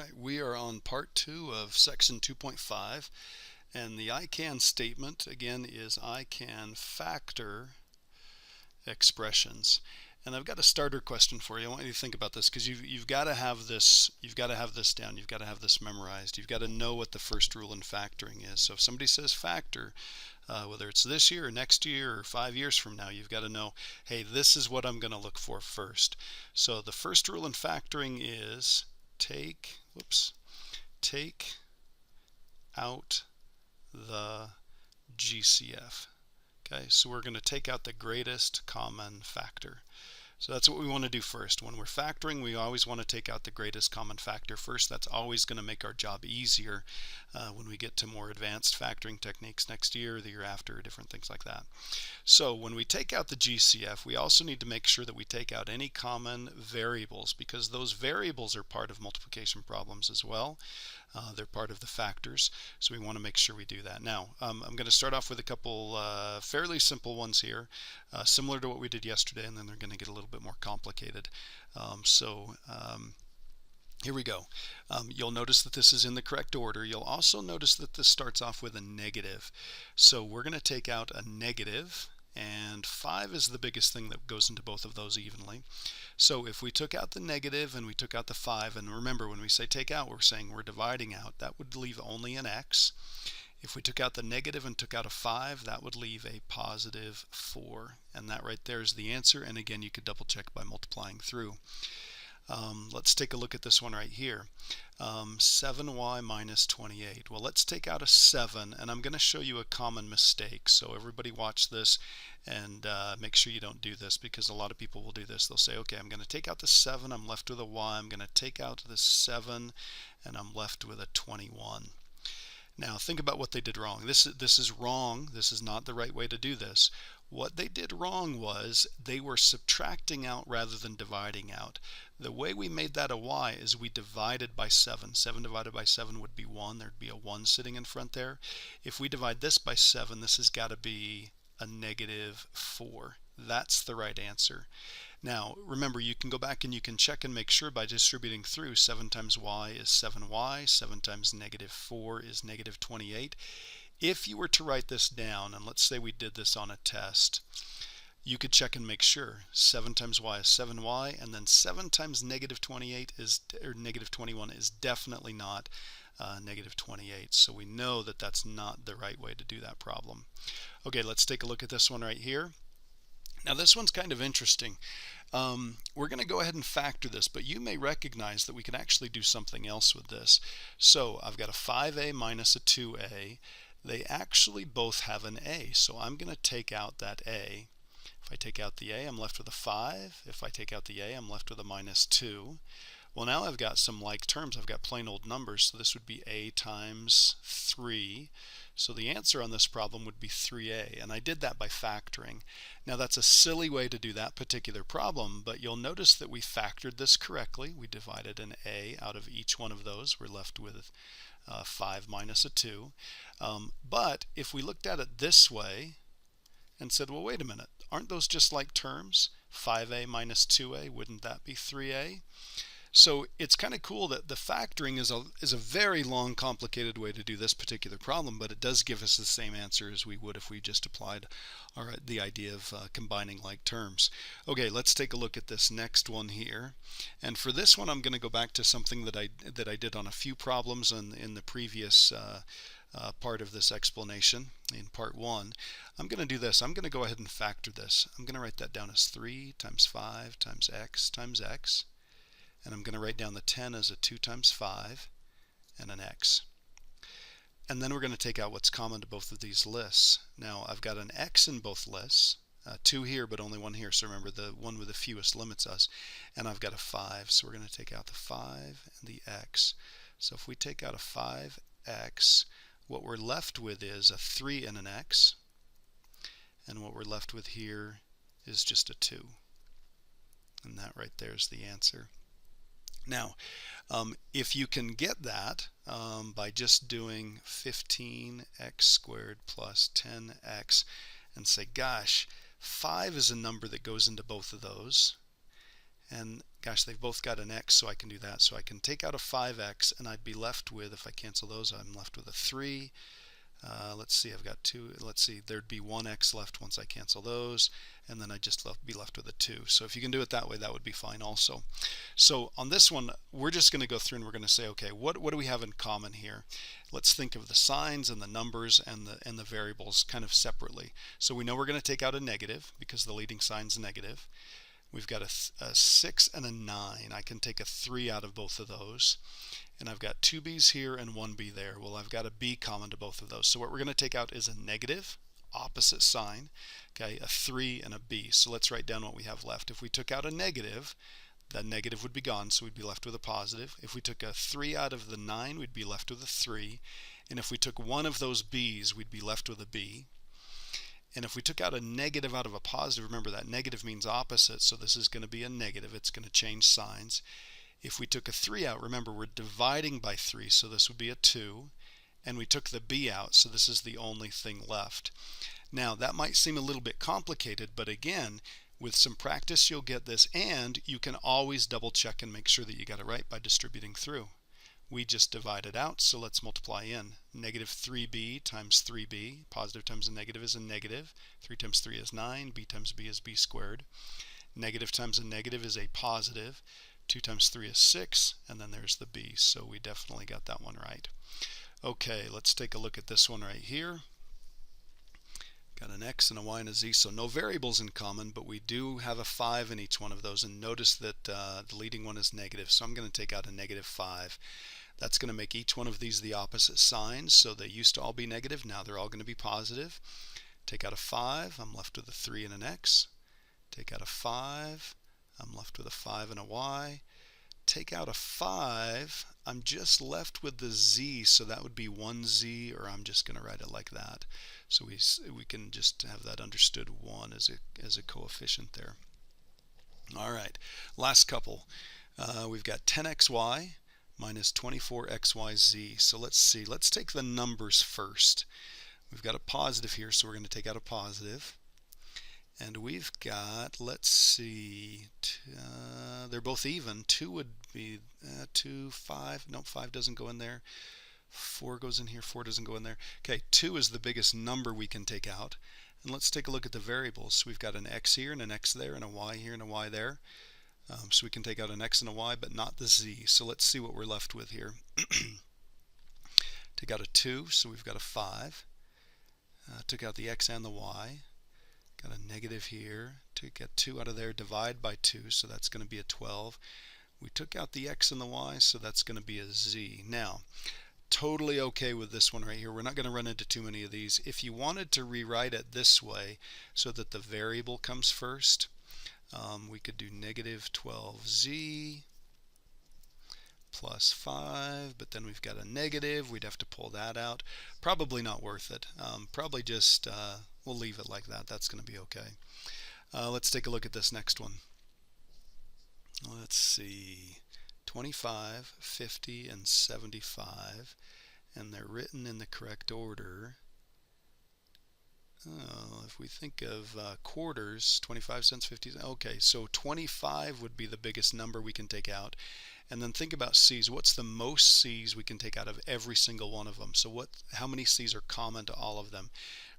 Alright, we are on part 2 of section 2.5, and the I can statement again is I can factor expressions. And I've got a starter question for you. I want you to think about this because you've got to have this down, you've got to have this memorized, you've got to know what the first rule in factoring is. So if somebody says factor, whether it's this year or next year or 5 years from now, you've got to know, hey, this is what I'm going to look for first. So the first rule in factoring is take out the GCF. Okay, so we're going to take out the greatest common factor. So that's what we want to do first. When we're factoring, we always want to take out the greatest common factor first. That's always going to make our job easier when we get to more advanced factoring techniques next year, the year after, different things like that. So when we take out the GCF, we also need to make sure that we take out any common variables, because those variables are part of multiplication problems as well. They're part of the factors, so we want to make sure we do that. Now, I'm going to start off with a couple fairly simple ones here, similar to what we did yesterday, and then they're going to get a little bit more complicated. Here we go. You'll notice that this is in the correct order. You'll also notice that this starts off with a negative. So we're going to take out a negative, and 5 is the biggest thing that goes into both of those evenly. So if we took out the negative and we took out the 5, and remember when we say take out, we're saying we're dividing out, that would leave only an x. If we took out the negative and took out a 5, that would leave a positive 4. And that right there is the answer. And again, you could double check by multiplying through. Let's take a look at this one right here. 7y minus 28. Well, let's take out a 7, and I'm going to show you a common mistake. So everybody watch this and make sure you don't do this, because a lot of people will do this. They'll say, okay, I'm going to take out the 7, I'm left with a y. I'm going to take out the 7, and I'm left with a 21. Now think about what they did wrong. This is wrong. This is not the right way to do this. What they did wrong was they were subtracting out rather than dividing out. The way we made that a y is we divided by 7. 7 divided by 7 would be 1. There'd be a 1 sitting in front there. If we divide this by 7, this has got to be a negative 4. That's the right answer. Now remember, you can go back and you can check and make sure by distributing through. 7 times y is 7y, 7 times negative 4 is negative 28. If you were to write this down, and let's say we did this on a test, you could check and make sure. 7 times y is 7y, and then 7 times negative 28 is, or negative 21 is definitely not negative 28. So we know that that's not the right way to do that problem. Okay, let's take a look at this one right here. Now this one's kind of interesting. We're going to go ahead and factor this, but you may recognize that we can actually do something else with this. So I've got a 5a minus a 2a. They actually both have an a, so I'm going to take out that a. If I take out the a, I'm left with a 5. If I take out the a, I'm left with a minus 2. Well, now I've got some like terms. I've got plain old numbers, so this would be a times 3. So the answer on this problem would be 3a, and I did that by factoring. Now that's a silly way to do that particular problem, but you'll notice that we factored this correctly. We divided an a out of each one of those. We're left with 5 minus a 2. But if we looked at it this way and said, well, wait a minute, aren't those just like terms? 5a minus 2a, wouldn't that be 3a? So it's kind of cool that the factoring is a very long, complicated way to do this particular problem, but it does give us the same answer as we would if we just applied the idea of combining like terms. Okay, let's take a look at this next one here. And for this one, I'm going to go back to something that I did on a few problems in the previous part of this explanation in part 1. I'm going to do this. I'm going to go ahead and factor this. I'm going to write that down as 3 times 5 times x. And I'm going to write down the 10 as a 2 times 5 and an x. And then we're going to take out what's common to both of these lists. Now I've got an x in both lists, 2 here but only 1 here, so remember the one with the fewest limits us. And I've got a 5, so we're going to take out the 5 and the x. So if we take out a 5x, what we're left with is a 3 and an x, and what we're left with here is just a 2. And that right there is the answer. Now, if you can get that by just doing 15x squared plus 10x and say, gosh, 5 is a number that goes into both of those, and gosh, they've both got an x, so I can do that. So I can take out a 5x, and I'd be left with, if I cancel those, I'm left with a 3. Let's see, I've got 2. Let's see, there'd be 1x left once I cancel those, and then I'd just be left with a 2. So if you can do it that way, that would be fine also. So on this one, we're just going to go through and we're going to say, okay, what do we have in common here? Let's think of the signs and the numbers and the variables kind of separately. So we know we're going to take out a negative because the leading sign's negative. We've got a 6 and a 9. I can take a 3 out of both of those. And I've got 2 b's here and 1 b there. Well, I've got a b common to both of those. So what we're going to take out is a negative, opposite sign, okay, a 3 and a b. So let's write down what we have left. If we took out a negative, that negative would be gone, so we'd be left with a positive. If we took a 3 out of the 9, we'd be left with a 3. And if we took one of those b's, we'd be left with a b. And if we took out a negative out of a positive, remember that negative means opposite, so this is going to be a negative. It's going to change signs. If we took a 3 out, remember we're dividing by 3, so this would be a 2. And we took the b out, so this is the only thing left. Now that might seem a little bit complicated, but again, with some practice you'll get this, and you can always double check and make sure that you got it right by distributing through. We just divide it out, so let's multiply in. Negative 3b times 3b, positive times a negative is a negative. 3 times 3 is 9, b times b is b squared. Negative times a negative is a positive. 2 times 3 is 6, and then there's the b, so we definitely got that one right. Okay, let's take a look at this one right here. Got an x and a y and a z, so no variables in common, but we do have a 5 in each one of those, and notice that the leading one is negative, so I'm going to take out a negative 5. That's going to make each one of these the opposite signs, so they used to all be negative, now they're all going to be positive. Take out a 5, I'm left with a 3 and an x. Take out a 5, I'm left with a 5 and a y. Take out a 5, I'm just left with the z, so that would be 1z, or I'm just going to write it like that. So we can just have that understood 1 as a coefficient there. All right, last couple. We've got 10xy minus 24xyz. So let's see, let's take the numbers first. We've got a positive here, so we're going to take out a positive. And we've got, let's see, they're both even. 2 would be 2, 5. No, 5 doesn't go in there. 4 goes in here, 4 doesn't go in there. Okay, 2 is the biggest number we can take out. And let's take a look at the variables. So we've got an x here and an x there and a y here and a y there. So we can take out an x and a y, but not the z. So let's see what we're left with here. Take out a 2, so we've got a 5. Took out the x and the y. Got a negative here. Took a 2 out of there, divide by 2, so that's going to be a 12. We took out the x and the y, so that's going to be a z. Now, totally okay with this one right here. We're not going to run into too many of these. If you wanted to rewrite it this way so that the variable comes first, we could do negative 12z plus 5, but then we've got a negative. We'd have to pull that out. Probably not worth it. Probably just, we'll leave it like that. That's going to be okay. Let's take a look at this next one. Let's see. 25, 50, and 75, and they're written in the correct order. If we think of quarters, 25 cents, 50 cents, okay, so 25 would be the biggest number we can take out. And then think about c's. What's the most c's we can take out of every single one of them? So how many c's are common to all of them?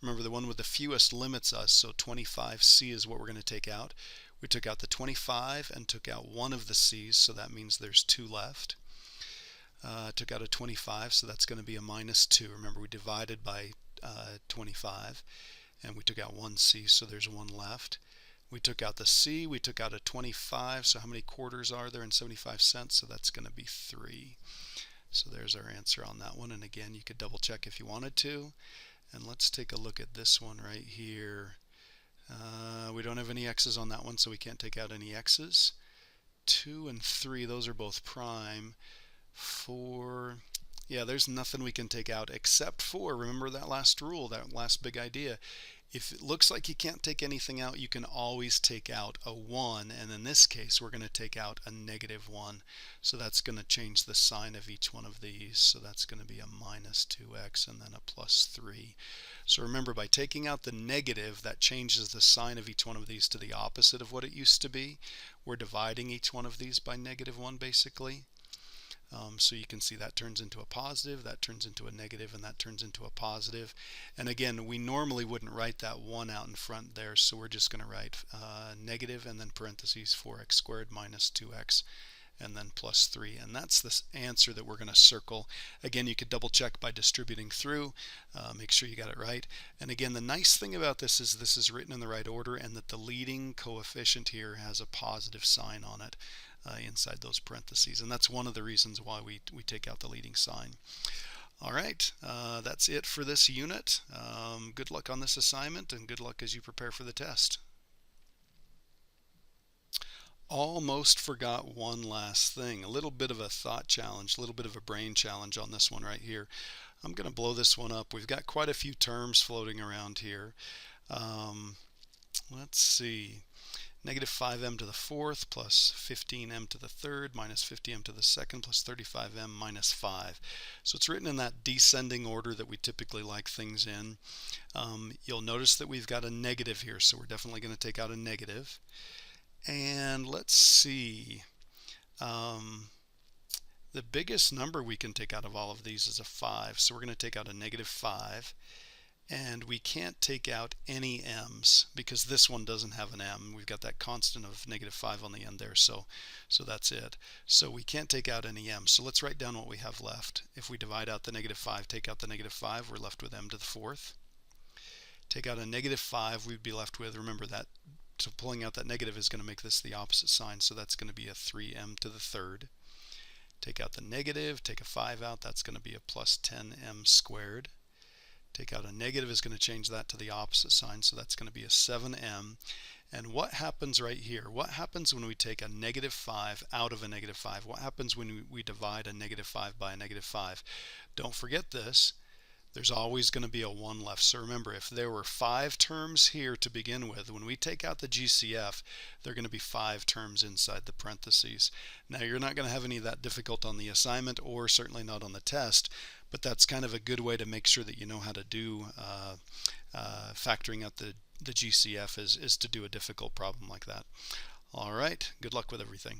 Remember, the one with the fewest limits us, so 25c is what we're going to take out. We took out the 25 and took out one of the c's, so that means there's 2 left. Took out a 25, so that's going to be a minus 2. Remember, we divided by 25, and we took out 1 c, so there's 1 left. We took out the c, we took out a 25, so how many quarters are there in 75 cents? So that's going to be 3. So there's our answer on that one, and again, you could double check if you wanted to. And let's take a look at this one right here. We don't have any x's on that one, so we can't take out any x's. 2 and 3, those are both prime. 4, yeah, there's nothing we can take out except for, remember that last rule, that last big idea. If it looks like you can't take anything out, you can always take out a 1, and in this case we're going to take out a -1. So that's going to change the sign of each one of these. So that's going to be a -2x and then a +3. So remember, by taking out the negative, that changes the sign of each one of these to the opposite of what it used to be. We're dividing each one of these by -1 basically. So you can see that turns into a positive, that turns into a negative, and that turns into a positive. And again, we normally wouldn't write that 1 out in front there, so we're just going to write negative and then parentheses 4x squared minus 2x and then +3, and that's the answer that we're going to circle. Again, you could double check by distributing through, make sure you got it right. And again, the nice thing about this is written in the right order, and that the leading coefficient here has a positive sign on it inside those parentheses, and that's one of the reasons why we take out the leading sign. All right, that's it for this unit. Good luck on this assignment, and good luck as you prepare for the test. Almost forgot one last thing. A little bit of a thought challenge, a little bit of a brain challenge on this one right here. I'm going to blow this one up. We've got quite a few terms floating around here. Let's see. -5m to the fourth plus 15m to the third minus 50m to the second plus 35m minus 5. So it's written in that descending order that we typically like things in. You'll notice that we've got a negative here, so we're definitely going to take out a negative. And let's see, the biggest number we can take out of all of these is a 5, so we're going to take out a -5, and we can't take out any m's because this one doesn't have an m. We've got that constant of -5 on the end there, so that's it. So we can't take out any m's. So let's write down what we have left. If we divide out the -5, take out the -5, we're left with m to the fourth. Take out a -5, we'd be left with, remember that, so pulling out that negative is going to make this the opposite sign, so that's going to be a 3m to the third. Take out the negative, take a 5 out, that's going to be a plus 10m squared. Take out a negative is going to change that to the opposite sign, so that's going to be a 7m. And what happens right here? What happens when we take a -5 out of a -5? What happens when we divide a -5 by a -5? Don't forget this. There's always going to be a 1 left. So remember, if there were 5 terms here to begin with, when we take out the GCF, there are going to be 5 terms inside the parentheses. Now, you're not going to have any of that difficult on the assignment, or certainly not on the test, but that's kind of a good way to make sure that you know how to do factoring out the GCF is to do a difficult problem like that. All right, good luck with everything.